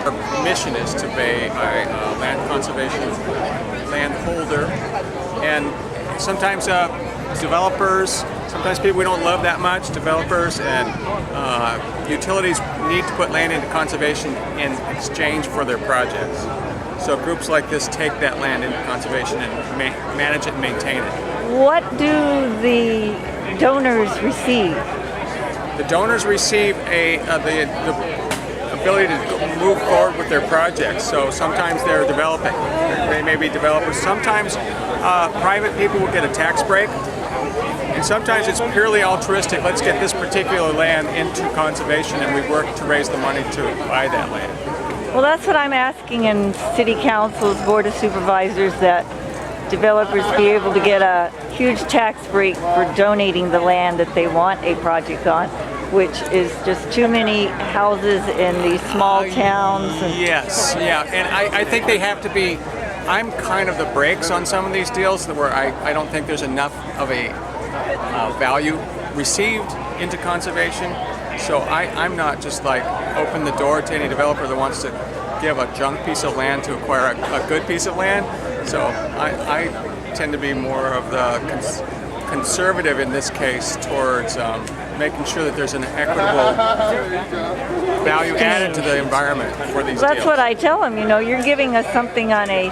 Our mission is to be a land conservation land holder, and sometimes developers, sometimes people we don't love that much, developers and utilities need to put land into conservation in exchange for their projects. So groups like this take that land into conservation and manage it and maintain it. What do the donors receive? The donors receive the ability to move forward with their projects. So sometimes they're developing, they may be developers. Sometimes private people will get a tax break, and sometimes it's purely altruistic. Let's get this particular land into conservation, and we work to raise the money to buy that land. Well, that's what I'm asking in City Council's Board of Supervisors, that developers be able to get a huge tax break for donating the land that they want a project on, which is just too many houses in these small towns. Yes, yeah, and I think they have to be, I'm kind of the brakes on some of these deals where I don't think there's enough of a value received into conservation. So I'm not just like open the door to any developer that wants to give a junk piece of land to acquire a good piece of land. So I tend to be more of the conservative in this case towards making sure that there's an equitable value added to the environment for these That's deals. what I tell them, you're giving us something on a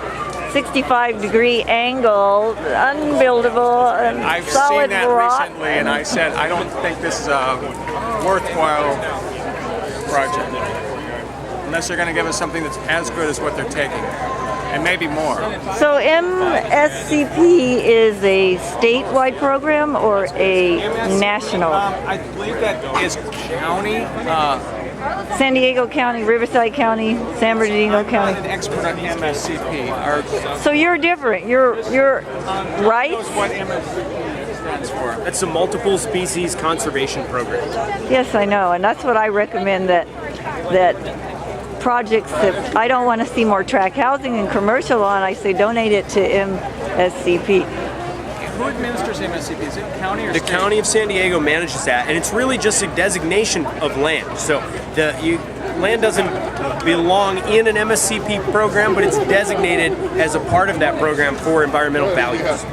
65-degree angle, unbuildable, and I've solid seen that rock. recently, and I said, I don't think this is a worthwhile project. Unless they're going to give us something that's as good as what they're taking, and maybe more. So MSCP is a statewide program or a national? I believe that is county. San Diego County, Riverside County, San Bernardino I'm County. not an expert on MSCP. So you're different. You're right. What MSCP stands for? That's a multiple species conservation program. Yes, I know, and that's what I recommend, that projects that I don't want to see more tract housing and commercial on, I say donate it to MSCP. Who administers MSCP? Is it county or The state? County of San Diego manages that, and it's really just a designation of land. So land doesn't belong in an MSCP program, but it's designated as a part of that program for environmental values.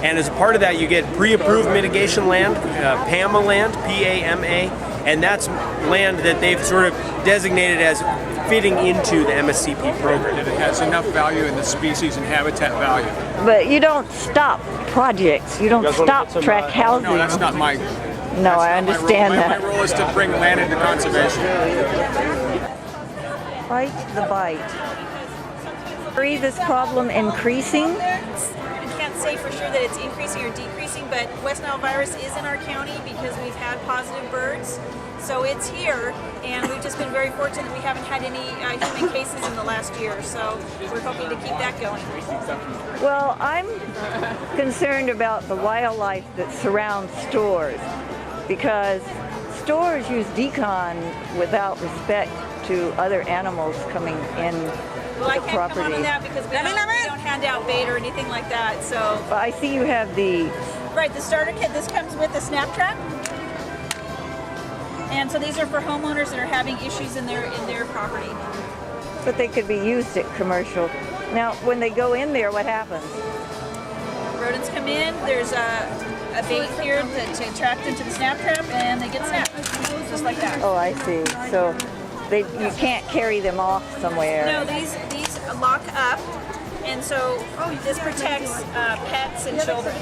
And as a part of that, you get pre-approved mitigation land, PAMA land, P-A-M-A, and that's land that they've sort of designated as fitting into the MSCP program. It has enough value in the species and habitat value. But you don't stop projects. You don't stop tract housing. No, that's not my. No, I understand My that. role is to bring land into conservation. Fight the bite. Is this problem increasing? I can't say for sure that it's increasing or decreasing, but West Nile virus is in our county because we've had positive birds. So it's here, and we've just been very fortunate that we haven't had any human cases in the last year. So we're hoping to keep that going. Well, I'm concerned about the wildlife that surrounds stores, because stores use decon without respect to other animals coming in Well, I the can't property. comment on that because we don't hand out bait or anything like that. So, But I see you have the right, the starter kit. This comes with a snap trap. And so these are for homeowners that are having issues in their property. but they could be used at commercial. Now, when they go in there, what happens? Rodents come in, there's a bait here that's trapped into the snap trap, and they get snapped, just like that. Oh, I see. So you can't carry them off somewhere. No, these lock up, and so this protects pets and children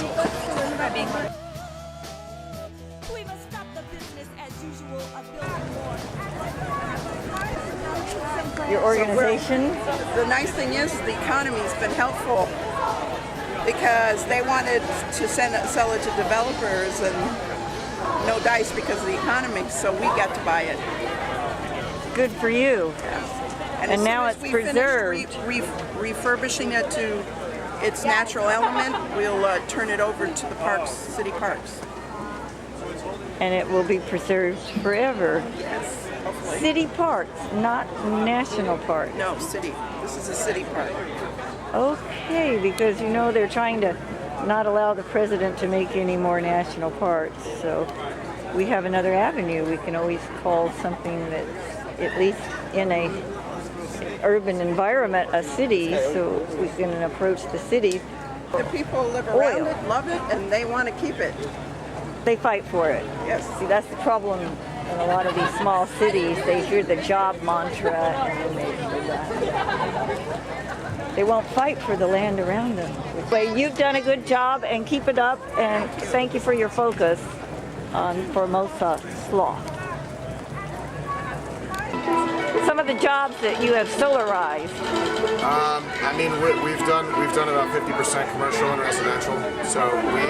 by being hurt. We must stop the business as usual of building more. Your organization? The nice thing is the economy's been helpful because they wanted to sell it to developers and no dice because of the economy, so we got to buy it. Good for you. And, And as now soon as it's we preserved. finish refurbishing it to its natural element, we'll turn it over to the parks, city parks. And it will be preserved forever. Yes, hopefully. City parks, not national parks. No, city. This is a city park. Okay, because they're trying to not allow the president to make any more national parks. So we have another avenue. We can always call something that's at least in a urban environment, a city, so we can approach the city. The people live around it, love it, and they want to keep it. They fight for it. Yes. See, that's the problem in a lot of these small cities. They hear the job mantra and they won't fight for the land around them. Well, you've done a good job and keep it up, and thank you for your focus on Formosa sloth. Some of the jobs that you have solarized. I mean, we've done about 50% commercial and residential. So we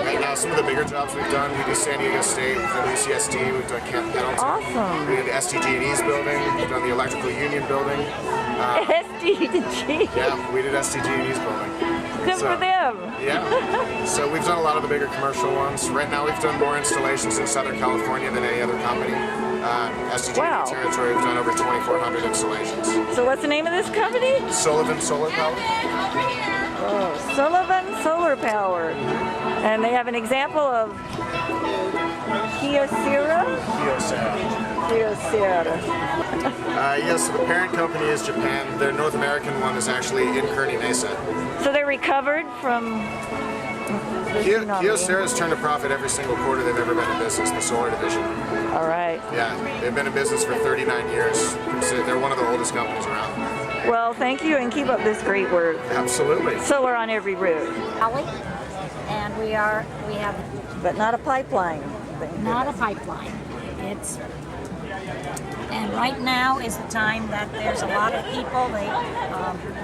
right now some of the bigger jobs we've done. We do San Diego State, we've done UCSD, we've done Camp Pendleton. Awesome. We did SDG&E's building. We've done the Electrical Union building. SDG. Yeah, we did SDG&E's building. Good for them. Yeah. So we've done a lot of the bigger commercial ones. Right now we've done more installations in Southern California than any other company. SDG&E Wow. territory, we've done over 2,400 installations. So what's the name of this company? Sullivan Solar Power. Oh, Sullivan Solar Power. And they have an example of Kyocera? Kyocera. Yes, so the parent company is Japan. Their North American one is actually in Kearney Mesa. So they recovered from the tsunami. Kyocera's turned a profit every single quarter they've ever been in business, the solar division. All right. Yeah, they've been in business for 39 years. They're one of the oldest companies around. Well, thank you and keep up this great work. Absolutely. Solar on every roof, Valley, and we have but not a pipeline. Thank not a goodness. pipeline. And right now is the time that there's a lot of people.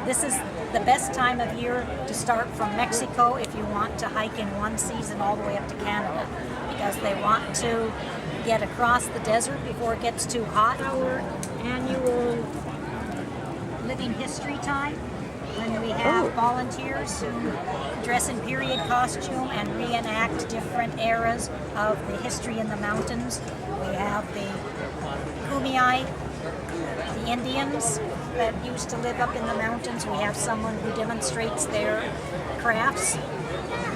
This is the best time of year to start from Mexico if you want to hike in one season all the way up to Canada, because they want to get across the desert before it gets too hot. Our annual Living History Time, when we have volunteers who dress in period costume and reenact different eras of the history in the mountains. We have the Kumeyaay, the Indians that used to live up in the mountains. We have someone who demonstrates their crafts.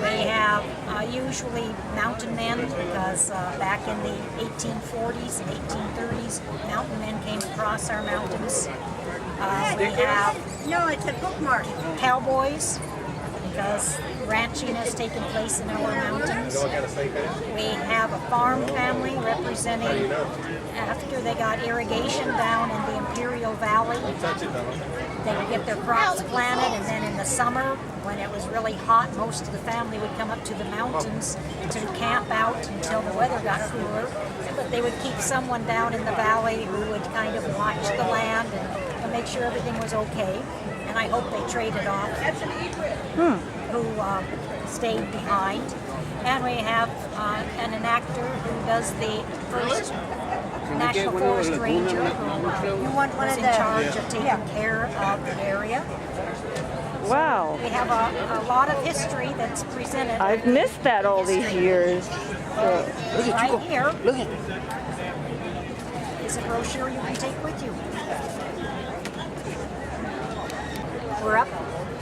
We have usually mountain men, because back in the 1840s and 1830s, mountain men came across our mountains. We have it's a bookmark. cowboys, because ranching has taken place in our mountains. We have a farm family representing after they got irrigation down in the Imperial Valley. They would get their crops planted, and then in the summer, when it was really hot, most of the family would come up to the mountains to camp out until the weather got cooler. But they would keep someone down in the valley who would kind of watch the land and make sure everything was okay. And I hope they traded off who stayed behind. And we have an actor who does the first National Forest Ranger who was in charge of taking care of the area. Wow. We have a lot of history that's presented. I've missed that all these years. Right here is a brochure you can take with you. We're up.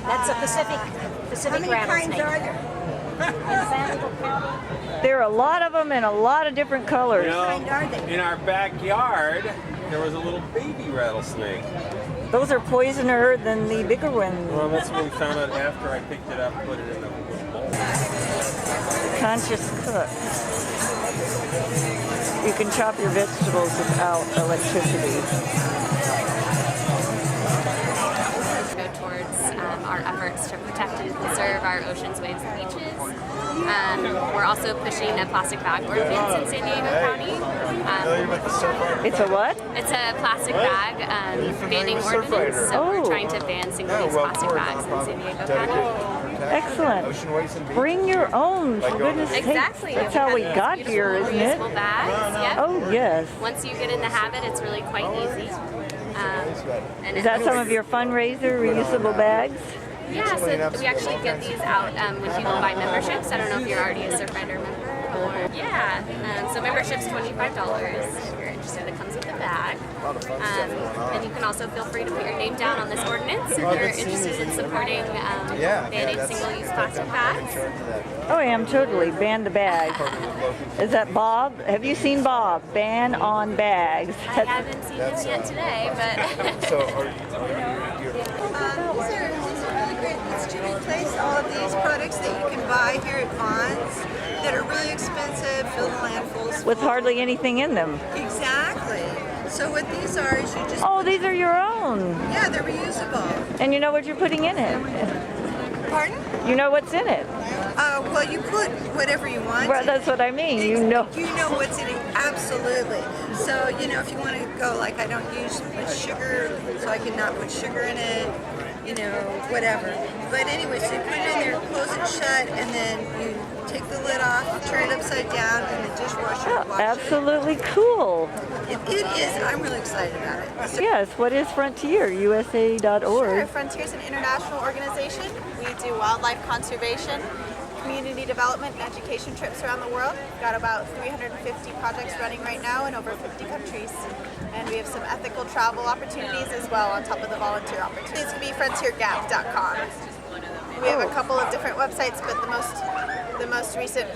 That's a Pacific rattlesnake. Are there? In San Diego County. There are a lot of them in a lot of different colors. What kind are they? In our backyard, there was a little baby rattlesnake. Those are poisoner than the bigger ones. Well, that's what we found out after I picked it up and put it in a little bowl. Conscious cook. You can chop your vegetables without electricity. Go towards our efforts to protect and preserve our oceans, waves, and beaches. We're also pushing a plastic bag ordinance in San Diego County. It's a what? It's a plastic bag banning ordinance, so we're trying to ban single-use plastic bags in San Diego County. Excellent. Bring your own, for goodness sakes. Exactly. That's We how have we these got here, beautiful isn't it? reusable bags. Yep. Oh, yes. Once you get in the habit, it's really quite easy. And Is that some of your fundraiser reusable bags? Yeah, so we actually give these out when people buy memberships. I don't know if you're already a Surfrider member. Or, yeah, so membership's $25 if you're interested. It comes with a bag. And you can also feel free to put your name down on this ordinance if you're interested in supporting banning single-use plastic bags. Oh, I am totally. Ban the bag. Is that Bob? Have you seen Bob? Ban on bags. I haven't seen him yet today, but... So replace all of these products that you can buy here at Vaughn's that are really expensive, fill the landfills With full. hardly anything in them. Exactly. So what these are is you just... Oh, these are your own. Yeah, they're reusable. And you know what you're putting in it. Pardon? You know what's in it. Well, you put whatever you want. Well, that's what I mean. You know. You know what's in it, absolutely. So, you know, if you want to go like, I don't use much sugar, so I can not put sugar in it, you know, whatever. But anyway, so you put it in there, close it shut, and then you take the lid off, turn it upside down, and the dishwasher washes Absolutely cool. it. It is, I'm really excited about it. So, Yes, what is Frontier? USA.org. Sure. Frontier is an international organization. We do wildlife conservation, community development, and education trips around the world. We've got about 350 projects running right now in over 50 countries. And we have some ethical travel opportunities as well on top of the volunteer opportunities. It's going to be frontiergap.com. We have a couple of different websites, but the most recent